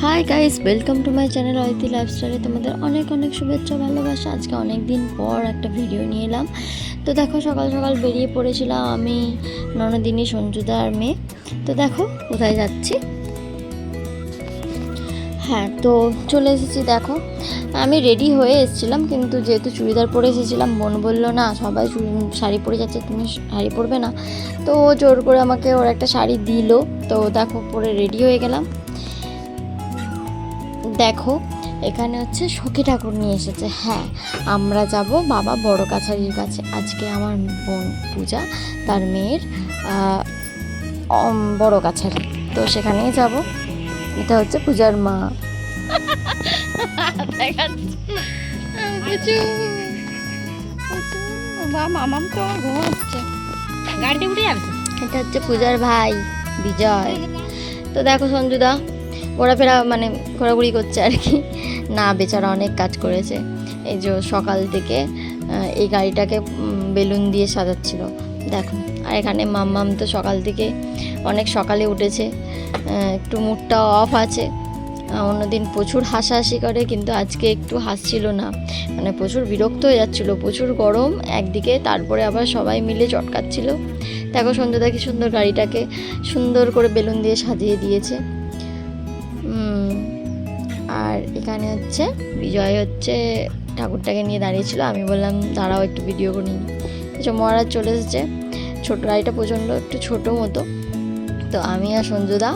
High guys, welcome to my channel Aditi লাইফস্টাইলে তোমাদের অনেক অনেক শুভেচ্ছা ভালোবাসা। আজকে অনেক দিন পর একটা ভিডিও নিয়ে এলাম। তো দেখো, সকাল সকাল বেরিয়ে পড়েছিলাম আমি, ননদিনী, সঞ্জুদা আর মেয়ে। তো দেখো কোথায় যাচ্ছি। হ্যাঁ, তো চলে এসেছি। দেখো, আমি রেডি হয়ে এসেছিলাম, কিন্তু যেহেতু চুড়িদার পরে এসেছিলাম, বোন বললো না সবাই শাড়ি পরে যাচ্ছে, তুমি শাড়ি পরবে না। তো ও জোর করে আমাকে ওর একটা শাড়ি দিল। তো দেখো, পরে রেডি হয়ে গেলাম। দেখো, এখানে হচ্ছে সখী ঠাকুর নিয়ে এসেছে। হ্যাঁ, আমরা যাব বাবা বড় কাছারির কাছে। আজকে আমার বোন পূজা, তার মেয়ের বড় কাছারি, তো সেখানেই যাব। এটা হচ্ছে পূজার মা। মামাম তো ঘুমাচ্ছে, গাড়িতে উঠে যাবে। এটা হচ্ছে পূজার ভাই বিজয়। তো দেখো সঞ্জুদা ঘোরাফেরা মানে ঘোরাঘুরি করছে আর কি। না, বেচারা অনেক কাজ করেছে। এই যে সকাল থেকে এই গাড়িটাকে বেলুন দিয়ে সাজাচ্ছিল দেখো। আর এখানে মাম্মাম তো সকাল থেকে অনেক সকালে উঠেছে, একটু মুডটা অফ আছে। অন্যদিন প্রচুর হাসাহাসি করে, কিন্তু আজকে একটু হাসছিল না, মানে প্রচুর বিরক্ত হয়ে যাচ্ছিলো। প্রচুর গরম একদিকে, তারপরে আবার সবাই মিলে চটকাচ্ছিল। দেখো সঞ্জুদা কি সুন্দর গাড়িটাকে সুন্দর করে বেলুন দিয়ে সাজিয়ে দিয়েছে। আর এখানে হচ্ছে বিজয় হচ্ছে ঠাকুরটাকে নিয়ে দাঁড়িয়েছিল। আমি বললাম দাঁড়াও একটু ভিডিও করে নিই। মহারাজ চলে এসেছে। ছোটো গাড়িটা প্রচণ্ড একটু ছোটো মতো। তো আমি আর সঞ্জুদা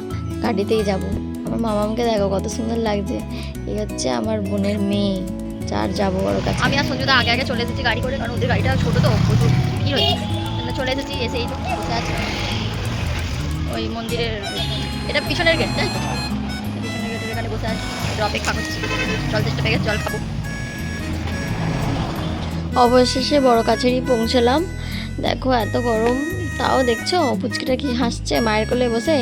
গাড়িতেই যাব। আমার মামামকে দেখো কত সুন্দর লাগছে। এই হচ্ছে আমার বোনের মেয়ে, যার যাবো ওর কাছে। আমি আর সঞ্জুদা আগে আগে চলে এসেছি গাড়ি করে, কারণ ওদের গাড়িটা ছোটো তো প্রচুর ভিড় হয়েছে। চলে এসেছি, এসে এই বসে আছে ওই মন্দিরের, এটা পিছনের গেট, তাই তো পিছনের গেটের এখানে বসে আছি, অপেক্ষা করছি। জল চেষ্টা পেয়ে গেছে, জল খাবো। অবশেষে বড় কাছেরই পৌঁছলাম। দেখো এত গরম, তাও দেখছো পুচকিটা কি হাসছে মায়ের কোলে বসে,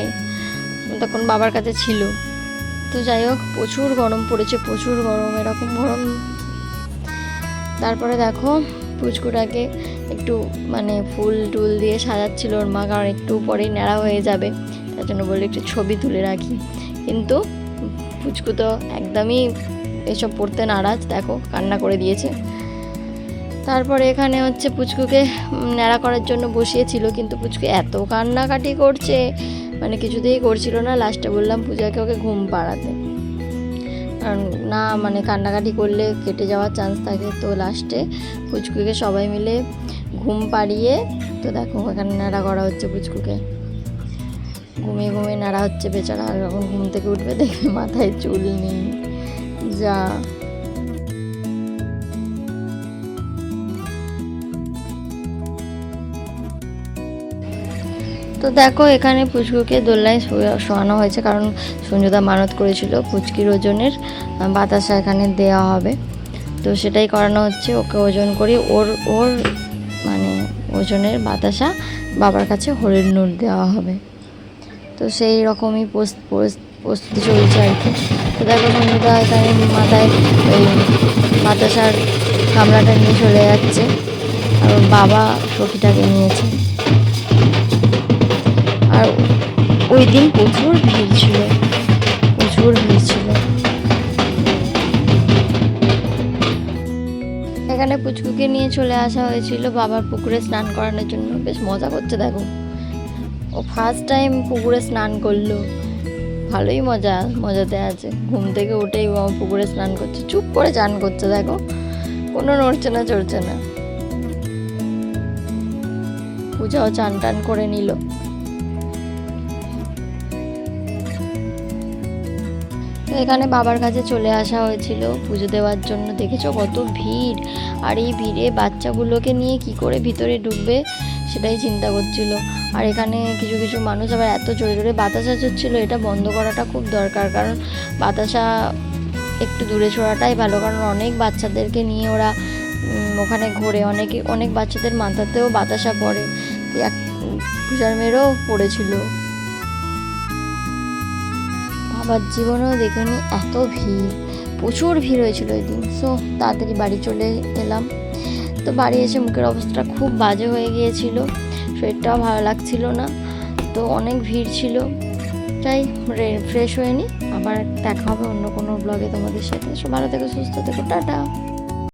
তখন বাবার কাছে ছিল। তো যাই হোক, প্রচুর গরম পড়েছে, প্রচুর গরম, এরকম গরম। তারপরে দেখো পুচকুটাকে একটু মানে ফুল টুল দিয়ে সাজাচ্ছিল ওর মা, কারণ একটু পরেই ন্যাড়া হয়ে যাবে, তার জন্য বলে একটু ছবি তুলে রাখি। কিন্তু পুচকু তো একদমই এসব পড়তে নারাজ, দেখো কান্না করে দিয়েছে। তারপরে এখানে হচ্ছে পুচকুকে ন্যাড়া করার জন্য বসিয়েছিল, কিন্তু পুচকু এত কান্নাকাটি করছে, মানে কিছুতেই করছিল না। লাস্টে বললাম পূজাকে ওকে ঘুম পাড়াতে, কারণ না মানে কান্নাকাটি করলে কেটে যাওয়ার চান্স থাকে। তো লাস্টে পুচকুকে সবাই মিলে ঘুম পাড়িয়ে, তো দেখো এখানে ন্যাড়া করা হচ্ছে পুচকুকে। ঘুমিয়ে ঘুমিয়ে নাড়া হচ্ছে বেচারা। আর যখন ঘুম থেকে উঠবে দেখবে মাথায় চুল নেই। যা তো দেখো, এখানে পুচকুকে দোলনায় শোয়ানো হয়েছে, কারণ সঞ্জুদা মানত করেছিল পুচকির ওজনের বাতাসা এখানে দেওয়া হবে। তো সেটাই করানো হচ্ছে, ওকে ওজন করি, ওর ওর মানে ওজনের বাতাসা বাবার কাছে হরির নূর দেওয়া হবে। তো সেই রকমই প্রস্তুতি চলছে আর কি। তো দেখো সঞ্জুদা এখানে মাথায় ওই বাতাসার গামলাটা নিয়ে চলে যাচ্ছে, আর বাবা সখীটাকে নিয়েছে। আর ওই দিন প্রচুর ভিড় ছিল, প্রচুর ভিড় ছিল। এখানে পুচকুকে নিয়ে চলে আসা হয়েছিল বাবার পুকুরে স্নান করানোর জন্য। বেশ মজা করছে দেখো, ও ফার্স্ট টাইম পুকুরে স্নান করলো। ভালোই মজাতে আছে। ঘুম থেকে উঠেই পুকুরে স্নান করছে, চুপ করে চান করছে। দেখো কোনো নড়ছে না চড়ছে না। পূজাও চান টান করে নিল। তো এখানে বাবার কাছে চলে আসা হয়েছিল পুজো দেওয়ার জন্য। দেখেছো কত ভিড়, আর এই ভিড়ে বাচ্চাগুলোকে নিয়ে কি করে ভিতরে ঢুকবে সেটাই চিন্তা করছিল। আর এখানে কিছু কিছু মানুষ আবার এত জোরে জোরে বাতাসা চড়ছিল, এটা বন্ধ করাটা খুব দরকার, কারণ বাতাসা একটু দূরে ছোড়াটাই ভালো, কারণ অনেক বাচ্চাদেরকে নিয়ে ওরা ওখানে ঘোরে। অনেক বাচ্চাদের মাথাতেও বাতাসা পড়ে, এক পূজার মেয়েরও পড়েছিল। বাবার জীবনেও দেখিনি এত ভিড়, প্রচুর ভিড় হয়েছিল ওই দিন। সো তাড়াতাড়ি বাড়ি চলে এলাম। তো বাড়ি এসে মুখের অবস্থা খুব বাজে হয়ে গিয়েছিল, শরীরটাও ভালো লাগছিল না। তো অনেক ভিড় ছিল, তাই ফ্রেশ হয়ে নিই আবার দেখা হবে অন্য কোনো ব্লগে তোমাদের সাথে। সো ভালো থেকো, সুস্থ থেকো, টাটা।